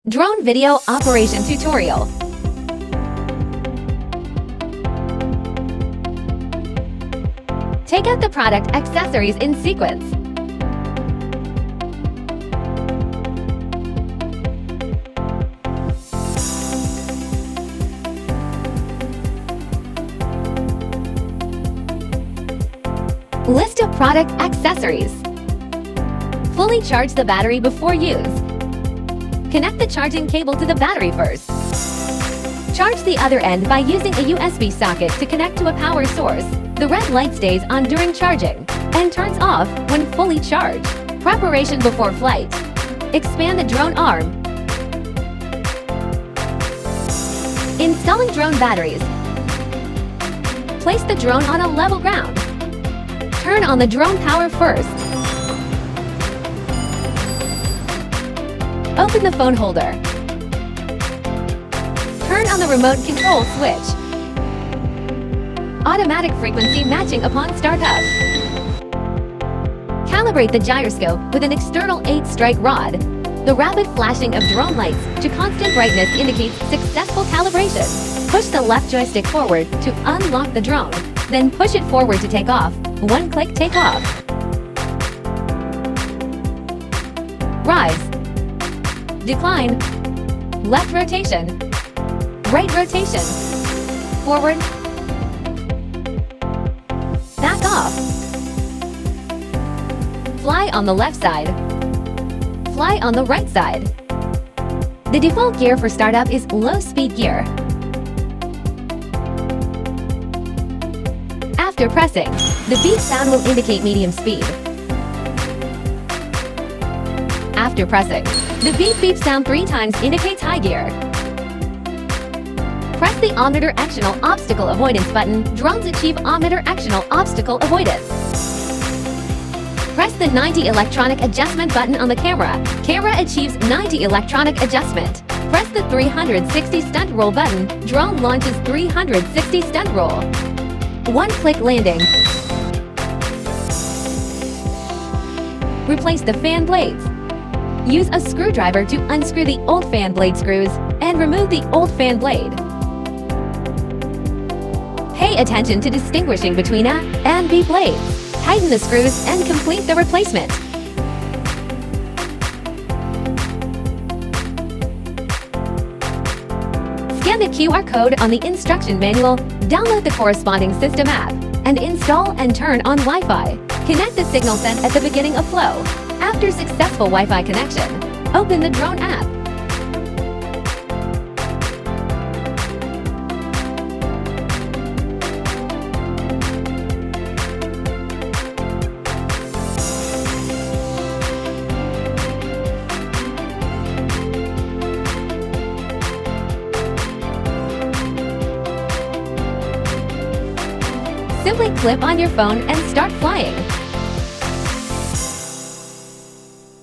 Drone Video Operation Tutorial. Take out the product accessories in sequence. List of product accessories. Fully charge the battery before use. Connect the charging cable to the battery first. Charge the other end by using a USB socket to connect to a power source. The red light stays on during charging and turns off when fully charged. Preparation before flight. Expand the drone arm. Installing drone batteries. Place the drone on a level ground. Turn on the drone power first. Open the phone holder. Turn on the remote control switch. Automatic frequency matching upon startup. Calibrate the gyroscope with an external 8-strike rod. The rapid flashing of drone lights to constant brightness indicates successful calibration. Push the left joystick forward to unlock the drone. Then push it forward to take off. One click take off. Rise. Decline. Left rotation. Right rotation. Forward. Back off. Fly on the left side. Fly on the right side. The default gear for startup is low speed gear. After pressing, the beep sound will indicate medium speed. After pressing, the beep sound 3 times indicates high gear. Press the Omnitor Actional Obstacle Avoidance button. Drones achieve Omnitor Actional Obstacle Avoidance. Press the 90 Electronic Adjustment button on the camera. Camera achieves 90 Electronic Adjustment. Press the 360 Stunt Roll button. Drone launches 360 Stunt Roll. One-click landing. Replace the fan blades. Use a screwdriver to unscrew the old fan blade screws and remove the old fan blade. Pay attention to distinguishing between A and B blades. Tighten the screws and complete the replacement. Scan the QR code on the instruction manual, download the corresponding system app, and install and turn on Wi-Fi. Connect the signal sent at the beginning of flow. After successful Wi-Fi connection, open the drone app. Simply clip on your phone and start flying.